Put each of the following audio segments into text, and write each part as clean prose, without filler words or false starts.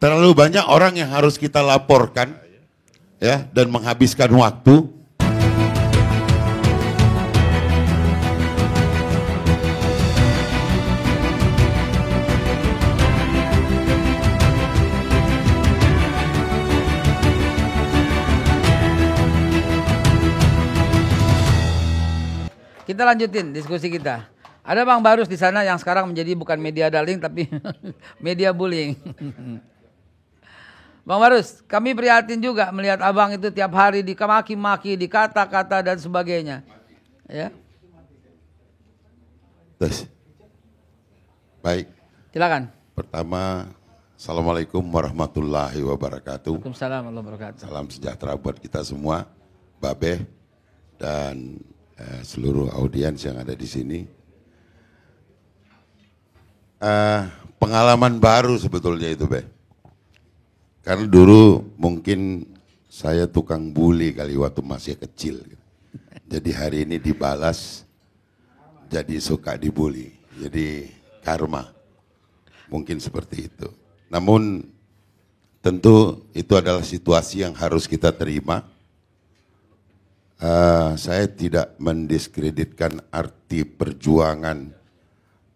Terlalu banyak orang yang harus kita laporkan, ya, dan menghabiskan waktu. Kita lanjutin diskusi kita. Ada Bang Barus di sana yang sekarang menjadi bukan media darling tapi media bullying. Bang Barus, kami prihatin juga melihat abang itu tiap hari dimaki-maki, dikata-kata dan sebagainya. Ya. Terus. Baik. Silakan. Pertama, Assalamualaikum warahmatullahi wabarakatuh. Waalaikumsalam warahmatullahi wabarakatuh. Salam sejahtera buat kita semua, Babe dan seluruh audiens yang ada di sini. Pengalaman baru sebetulnya itu, Be. Karena dulu mungkin saya tukang bully kali waktu masih kecil. Jadi hari ini dibalas, jadi suka dibully. Jadi karma, mungkin seperti itu. Namun tentu itu adalah situasi yang harus kita terima. Saya tidak mendiskreditkan arti perjuangan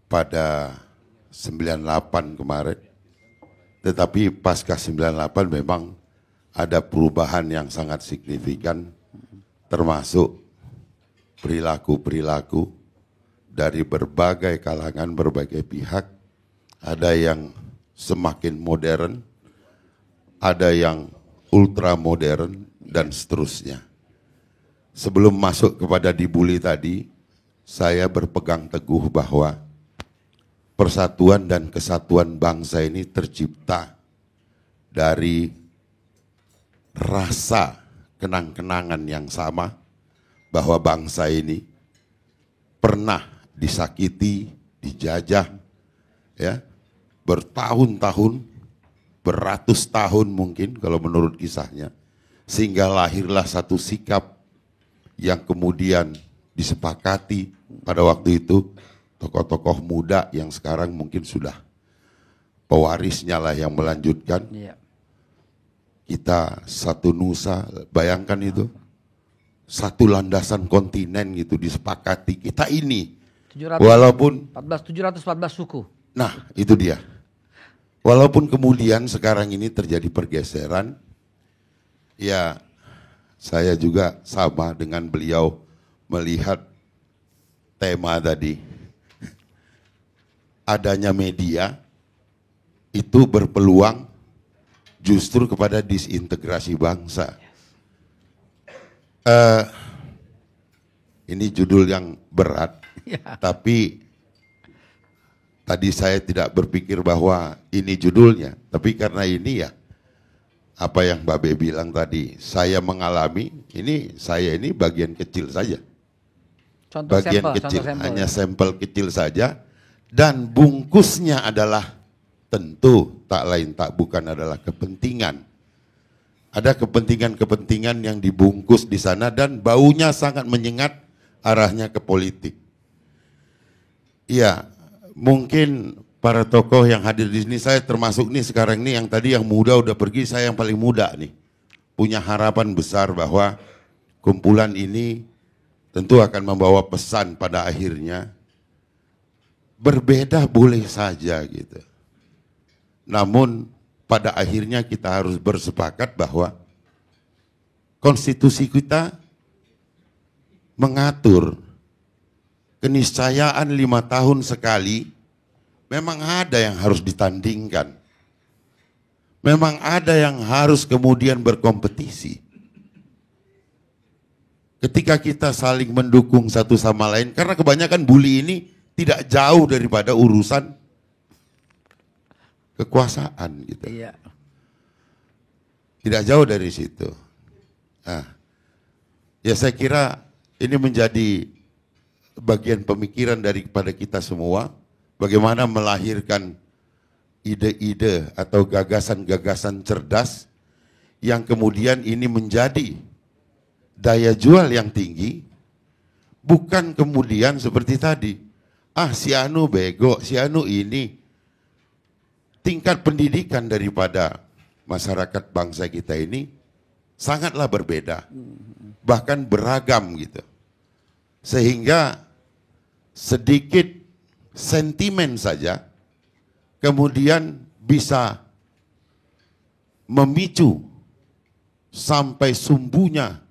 pada 98 kemarin. Tetapi pasca 98 memang ada perubahan yang sangat signifikan, termasuk perilaku-perilaku dari berbagai kalangan, berbagai pihak. Ada yang semakin modern, ada yang ultra modern, dan seterusnya. Sebelum masuk kepada dibully tadi, saya berpegang teguh bahwa persatuan dan kesatuan bangsa ini tercipta dari rasa kenang-kenangan yang sama bahwa bangsa ini pernah disakiti, dijajah, ya, bertahun-tahun, beratus tahun mungkin kalau menurut kisahnya, sehingga lahirlah satu sikap yang kemudian disepakati pada waktu itu. Tokoh-tokoh muda yang sekarang mungkin sudah pewarisnya lah yang melanjutkan. Iya. Kita satu nusa, bayangkan itu. Satu landasan kontinen gitu disepakati. Kita ini, 700, walaupun 714 suku. Nah itu dia. Walaupun kemudian sekarang ini terjadi pergeseran, ya saya juga sama dengan beliau melihat tema tadi. Adanya media itu berpeluang justru kepada disintegrasi bangsa. Ini judul yang berat, ya. Tapi tadi saya tidak berpikir bahwa ini judulnya, tapi karena ini ya apa yang Mbak Be bilang tadi, saya mengalami, saya ini bagian kecil saja. Contoh bagian sampel, kecil, contoh hanya ya. sampel kecil saja. Dan bungkusnya adalah tentu tak lain tak bukan adalah kepentingan. Ada kepentingan-kepentingan yang dibungkus di sana dan baunya sangat menyengat arahnya ke politik. Iya, mungkin para tokoh yang hadir di sini, saya termasuk nih sekarang nih yang tadi yang muda udah pergi, saya yang paling muda nih. Punya harapan besar bahwa kumpulan ini tentu akan membawa pesan pada akhirnya. Berbeda boleh saja gitu. Namun pada akhirnya kita harus bersepakat bahwa konstitusi kita mengatur keniscayaan 5 tahun sekali. Memang ada yang harus ditandingkan. Memang ada yang harus kemudian berkompetisi. Ketika kita saling mendukung satu sama lain, karena kebanyakan bully ini tidak jauh daripada urusan kekuasaan gitu. Iya. Tidak jauh dari situ. Nah, ya saya kira ini menjadi bagian pemikiran daripada kita semua, bagaimana melahirkan ide-ide atau gagasan-gagasan cerdas yang kemudian ini menjadi daya jual yang tinggi, bukan kemudian seperti tadi. Si Anu bego, si Anu ini. tingkat pendidikan daripada masyarakat bangsa kita ini sangatlah berbeda, bahkan beragam gitu. Sehingga sedikit sentimen saja kemudian bisa memicu sampai sumbunya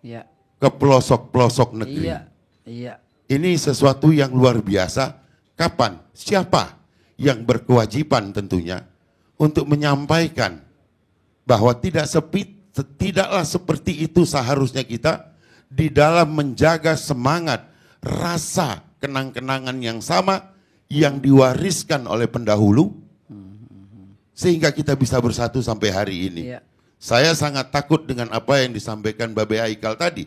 Iya. ke pelosok-pelosok negeri. Iya. Iya. Ini sesuatu yang luar biasa. Kapan? Siapa yang berkewajiban tentunya untuk menyampaikan bahwa tidaklah seperti itu seharusnya kita di dalam menjaga semangat, rasa kenang-kenangan yang sama yang diwariskan oleh pendahulu sehingga kita bisa bersatu sampai hari ini. Iya. Saya sangat takut dengan apa yang disampaikan Babe Haikal tadi.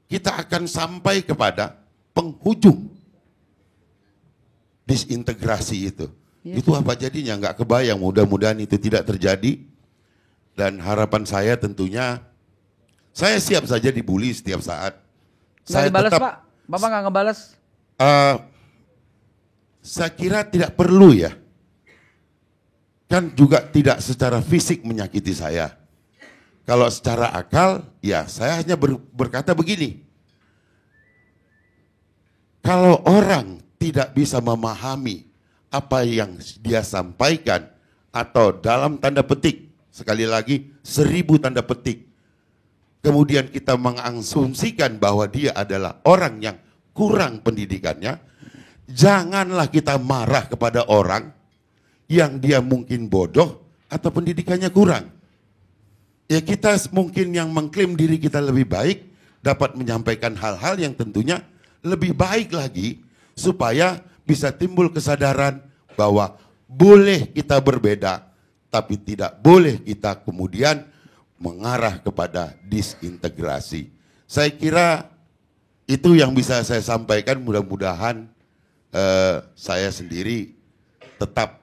Kita akan sampai kepada penghujung disintegrasi itu. Iya. Itu apa jadinya? Nggak kebayang, mudah-mudahan itu tidak terjadi. Dan harapan saya tentunya, saya siap saja dibully setiap saat. Nggak Saya dibalas, tetap, Pak? Bapak nggak ngebalas? saya kira tidak perlu ya. Kan juga tidak secara fisik menyakiti saya. Kalau secara akal, ya saya hanya berkata begini. Kalau orang tidak bisa memahami apa yang dia sampaikan, atau dalam tanda petik, sekali lagi 1000 tanda petik, kemudian kita mengasumsikan bahwa dia adalah orang yang kurang pendidikannya, janganlah kita marah kepada orang yang dia mungkin bodoh atau pendidikannya kurang. Ya kita mungkin yang mengklaim diri kita lebih baik dapat menyampaikan hal-hal yang tentunya lebih baik lagi supaya bisa timbul kesadaran bahwa boleh kita berbeda tapi tidak boleh kita kemudian mengarah kepada disintegrasi. Saya kira itu yang bisa saya sampaikan, mudah-mudahan saya sendiri tetap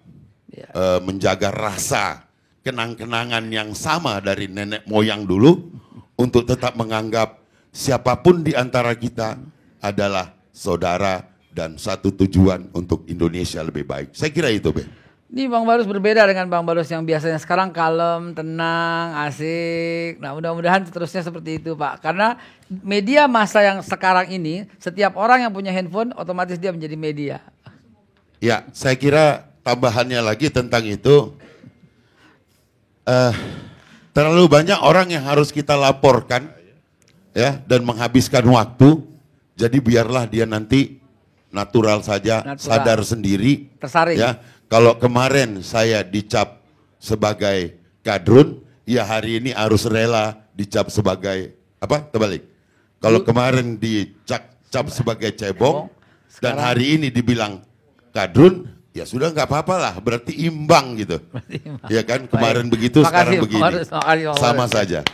menjaga rasa kenang-kenangan yang sama dari nenek moyang dulu untuk tetap menganggap siapapun di antara kita adalah saudara dan satu tujuan untuk Indonesia lebih baik. Saya kira itu, Be. Ini Bang Barus berbeda dengan Bang Barus yang biasanya sekarang kalem, tenang, asik. Nah mudah-mudahan seterusnya seperti itu Pak. Karena media masa yang sekarang ini, setiap orang yang punya handphone otomatis dia menjadi media. Ya, saya kira tambahannya lagi tentang itu, terlalu banyak orang yang harus kita laporkan ya dan menghabiskan waktu. Jadi biarlah dia nanti natural saja, sadar sendiri. Tersaring. Ya, kalau kemarin saya dicap sebagai kadrun, ya hari ini harus rela dicap sebagai apa? Terbalik. Kalau kemarin dicap sebagai cebong dan hari ini dibilang kadrun, ya sudah nggak apa-apa lah, berarti imbang gitu. Ya kan, kemarin begitu, sekarang begini. Sama saja.